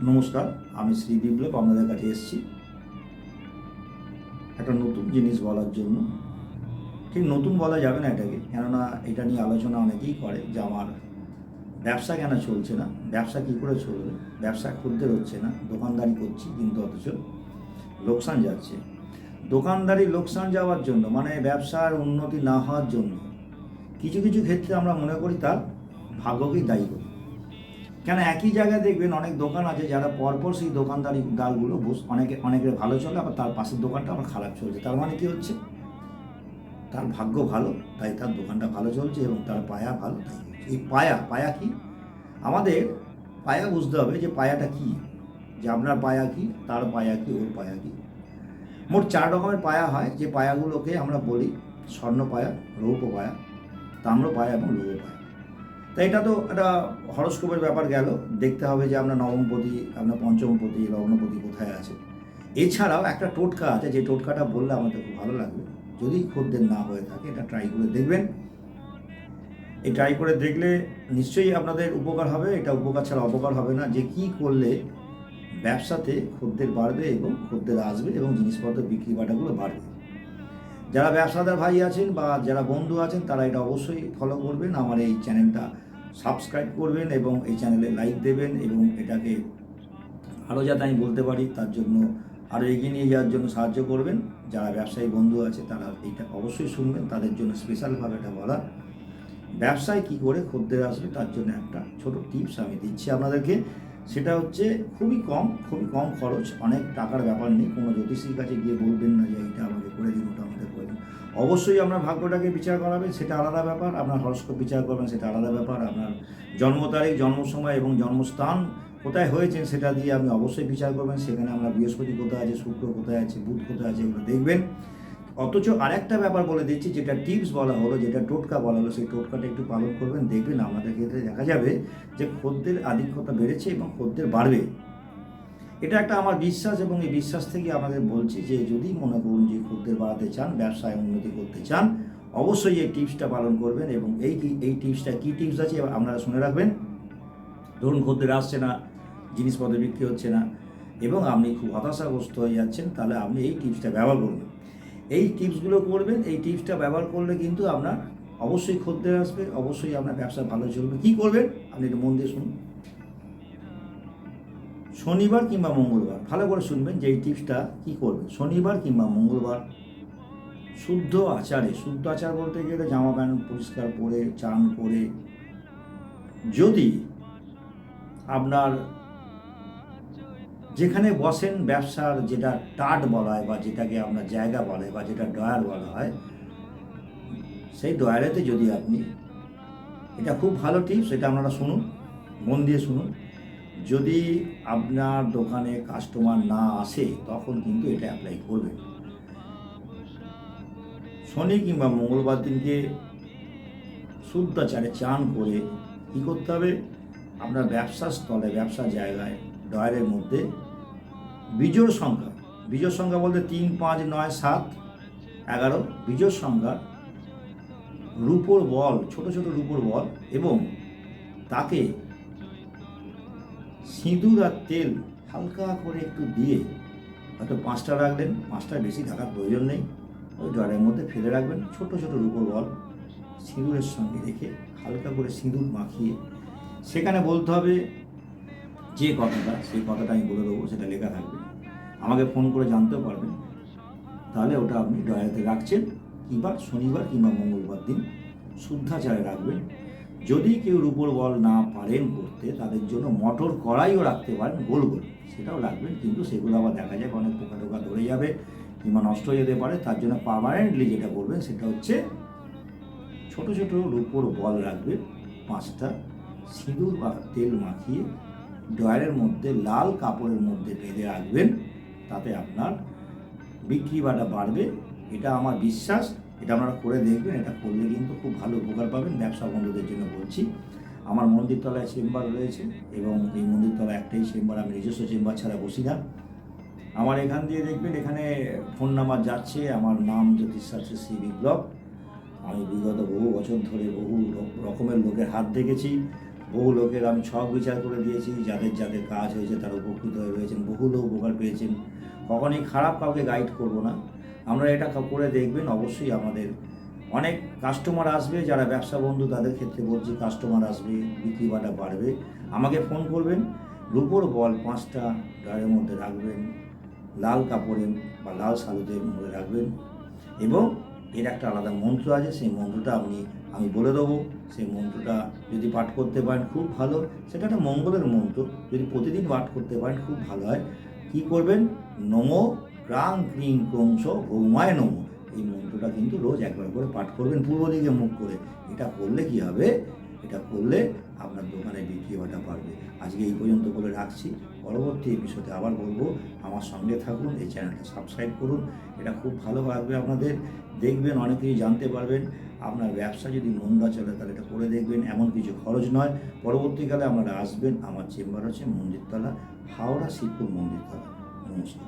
নমস্কার, আমি শ্রী বিপ্লব আপনাদের কাছে এসেছি একটা নতুন জিনিস বলার জন্য। ঠিক নতুন বলা যাবে না এটাকে, কেননা এটা নিয়ে আলোচনা অনেকেই করে যে আমার ব্যবসা কেন চলছে না, ব্যবসা কী করে চলবে, ব্যবসা খদ্দের হচ্ছে না, দোকানদারি করছি কিন্তু অথচ লোকসান যাচ্ছে। দোকানদারি লোকসান যাওয়ার জন্য মানে ব্যবসার উন্নতি না হওয়ার জন্য কিছু কিছু ক্ষেত্রে আমরা মনে করি তার ভাগ্যকেই দায়ী করি। কেন একই জায়গায় দেখবেন অনেক দোকান আছে যারা পরপর সেই দোকানদারি দারগুলো অনেকের ভালো চলে, আবার তার পাশের দোকানটা আমার খারাপ চলছে। তার মানে কি হচ্ছে, তার ভাগ্য ভালো তাই তার দোকানটা ভালো চলছে এবং তার পায়া ভালো তাই হচ্ছে। এই পায়া পায়া কি, আমাদের পায়া বুঝতে হবে যে পায়াটা কি, যে আপনার পায়া কি, তার পায়া কি, ওর পায়া কি। মোট 4 রকমের পায়া হয়, যে পায়াগুলোকে আমরা বলি স্বর্ণ পায়া, রৌপ্য পায়া, তাম্র পায়া এবং লৌহ পায়া। তাই এটা তো একটা হরস্কোপের ব্যাপার গেল, দেখতে হবে যে আপনার নবমপতি, আপনার পঞ্চমপতি, লগ্নপতি কোথায় আছে। এছাড়াও একটা টোটকা আছে, যে টোটকাটা বললে আমাদের খুব ভালো লাগবে। যদি খদ্দের না হয়ে থাকে এটা ট্রাই করে দেখবেন। এই ট্রাই করে দেখলে নিশ্চয়ই আপনাদের উপকার হবে। এটা উপকার ছাড়া অপকার হবে না, যে কি করলে ব্যবসাতে খদ্দের বাড়বে এবং খদ্দের আসবে এবং জিনিসপত্র বিক্রি বাটাগুলো বাড়বে। যারা ব্যবসাদার ভাই আছেন বা যারা বন্ধু আছেন তারা এটা অবশ্যই ফলো করবেন, আমার এই চ্যানেলটা সাবস্ক্রাইব করবেন এবং এই চ্যানেলে লাইক দেবেন এবং এটাকে আরও যাতে আমি বলতে পারি তার জন্য আরও এগিয়ে নিয়ে যাওয়ার জন্য সাহায্য করবেন। যারা ব্যবসায়ী বন্ধু আছে তারা এইটা অবশ্যই শুনবেন, তাদের জন্য স্পেশালভাবে এটা বলা। ব্যবসায় কী করে খদ্দের আসবে তার জন্য একটা ছোট টিপস আমি দিচ্ছি আপনাদেরকে। সেটা হচ্ছে খুবই কম খরচ, অনেক টাকার ব্যাপার নেই। কোনো জ্যোতিষীর কাছে গিয়ে বলবেন না যে এইটা আমাকে করে দিন, ওটা আমাকে করে দিন। অবশ্যই আপনার ভাগ্যটাকে বিচার করাবেন, সেটা আলাদা ব্যাপার। আপনার হরস্কোপ বিচার করবেন, সেটা আলাদা ব্যাপার। আপনার জন্ম তারিখ, জন্ম সময় এবং জন্মস্থান কোথায় হয়েছেন সেটা দিয়ে আপনি অবশ্যই বিচার করবেন। সেখানে আমরা বৃহস্পতি কোথায় আছে, শুক্র কোথায় আছে, বুধ কোথায় আছে, এগুলো দেখবেন। অথচ আরেকটা ব্যাপার বলে দিচ্ছি, যেটা টিপস বলা হলো, যেটা টোটকা বলা হলো, সেই টোটকাটা একটু পালন করবেন, দেখবেন আমাদের ক্ষেত্রে দেখা যাবে যে খদ্দের আধিক্যতা বেড়েছে এবং খদ্দের বাড়বে। এটা একটা আমার বিশ্বাস এবং এই বিশ্বাস থেকে আমাদের বলছি যে যদি মনে করুন যে খদ্দের বাড়াতে চান, ব্যবসায় উন্নতি করতে চান, অবশ্যই এই টিপসটা পালন করবেন। এবং এই টিপসটা কী টিপস আছে এবার আপনারা শুনে রাখবেন। ধরুন খদ্দের আসছে না, জিনিসপত্র বিক্রি হচ্ছে না এবং আপনি খুব হতাশাগ্রস্ত হয়ে যাচ্ছেন, তাহলে আপনি এই টিপসটা ব্যবহার করবেন। এই টিপসগুলো করবেন, এই টিপসটা ব্যবহার করলে কিন্তু আপনার অবশ্যই খদ্দের আসবে, অবশ্যই আপনার ব্যবসা ভালো চলবে। কী করবেন আপনি একটু মন দিয়ে শুনুন। শনিবার কিংবা মঙ্গলবার, ভালো করে শুনবেন যে এই টিপসটা কী করবেন। শনিবার কিংবা মঙ্গলবার শুদ্ধ আচারে, শুদ্ধ আচার বলতে গেলে জামা প্যান্ট পরিষ্কার পরে, চান করে, যদি আপনার যেখানে বসেন ব্যবসার যেটা টাট বলা হয় বা যেটাকে আপনার জায়গা বলা হয় বা যেটা ডয়ার বলা হয়, সেই ডয়ারেতে যদি আপনি, এটা খুব ভালো টিপস, এটা আপনারা শুনুন, মন দিয়ে শুনুন। যদি আপনার দোকানে কাস্টমার না আসে তখন কিন্তু এটা অ্যাপ্লাই করবেন। শনি কিংবা মঙ্গলবার দিনকে শুদ্ধাচারে চান করে কী করতে হবে, আপনার ব্যবসার স্থলে, ব্যবসার জায়গায় ডয়ারের মধ্যে বিজোড় সংখ্যা, বিজোড় সংখ্যা বলতে 3, 5, 9, 7, 11 বিজোড় সংখ্যা রূপোর বল, ছোট ছোট রূপোর বল, এবং তাকে সিঁদুর আর তেল হালকা করে একটু দিয়ে, হয়তো 5টা রাখলেন, 5টার বেশি থাকার প্রয়োজন নেই, ওই ডয়ারের মধ্যে ফেলে রাখবেন। ছোট ছোট রূপোর বল সিঁদুরের সঙ্গে রেখে হালকা করে সিঁদুর মাখিয়ে সেখানে বলতে হবে যে কথাটা, সেই কথাটা আমি বলে দেবো, সেটা লেখা থাকবে, আমাকে ফোন করে জানতেও পারবেন। তাহলে ওটা আপনি ডয়ারেতে রাখছেন, কিংবা শনিবার কিংবা মঙ্গলবার দিন শুদ্ধাচারে রাখবেন। যদি কেউ রূপোর বল না পারেন করতে, তাদের জন্য মটর কড়াইও রাখতে পারেন, গোল গোল, সেটাও রাখবেন। কিন্তু সেগুলো আবার দেখা যায় অনেক পোকা টোকা ধরে যাবে কিংবা নষ্ট হয়ে যেতে পারে। তার জন্য পার্মানেন্টলি যেটা করবেন সেটা হচ্ছে ছোট ছোট রূপোর বল রাখবেন 5টা, সিঁদুর বা তেল মাখিয়ে ডয়ারের মধ্যে লাল কাপড়ের মধ্যে বেঁধে রাখবেন। তাতে আপনার বিক্রি বাটা বাড়বে, এটা আমার বিশ্বাস। এটা আপনারা করে দেখবেন, এটা করলে কিন্তু খুব ভালো উপকার পাবেন। ব্যবসা বন্ধুদের জন্য বলছি। আমার মন্দিরতলায় চেম্বার রয়েছে এবং এই মন্দিরতলায় একটাই চেম্বার, আমি নিজস্ব চেম্বার ছাড়া বসি না। আমার এখান দিয়ে দেখবেন, এখানে ফোন নাম্বার যাচ্ছে, আমার নাম জ্যোতিষশাস্ত্রী শ্রী বিপ্লব। আমি বিগত বহু বছর ধরে বহু রকমের লোকের হাত দেখেছি, বহু লোকের আমি ছক বিচার করে দিয়েছি, যাদের যাদের কাজ হয়েছে তারা উপকৃত হয়ে রয়েছেন, বহু লোক উপকার পেয়েছেন। কখনোই খারাপ কাউকে গাইড করব না। আমরা এটা করে দেখবেন, অবশ্যই আমাদের অনেক কাস্টমার আসবে, যারা ব্যবসা বন্ধু তাদের ক্ষেত্রে বলছি, কাস্টমার আসবে, বিক্রি বাটা বাড়বে। আমাকে ফোন করবেন, রূপোর বল 5টা ড্রয়ের মধ্যে রাখবেন, লাল কাপড়ে বা লাল শালুদের মধ্যে রাখবেন, এবং এর একটা আলাদা মন্ত্র আছে, সেই মন্ত্রটা আমি বলে দেবো। সেই মন্ত্রটা যদি পাঠ করতে পারেন খুব ভালো, সেটা একটা মঙ্গলের মন্ত্র, যদি প্রতিদিন পাঠ করতে পারেন খুব ভালো হয়। কী করবেন? নমো ক্রাং ক্রিং ক্রংস ভৌমায় নমো, এই মন্ত্রটা কিন্তু রোজ একবার করে পাঠ করবেন পূর্ব দিকে মুখ করে। এটা করলে কি হবে? এটা করলে আপনার দোকানে বিক্রি বাটা বাড়বে। আজকে এই পর্যন্ত বলে রাখছি, পরবর্তী এপিসোডে আবার বলবো। আমার সঙ্গে থাকুন, এই চ্যানেলটা সাবস্ক্রাইব করুন, এটা খুব ভালো লাগবে আপনাদের। দেখবেন, অনেক কিছু জানতে পারবেন। আপনার ব্যবসা যদি মন্দা চলে তাহলে এটা করে দেখবেন, এমন কিছু খরচ নয়। পরবর্তীকালে আপনারা আসবেন, আমার চেম্বার হচ্ছে মন্দিরতলা, হাওড়া শিবপুর মন্দিরতলা। নমস্কার।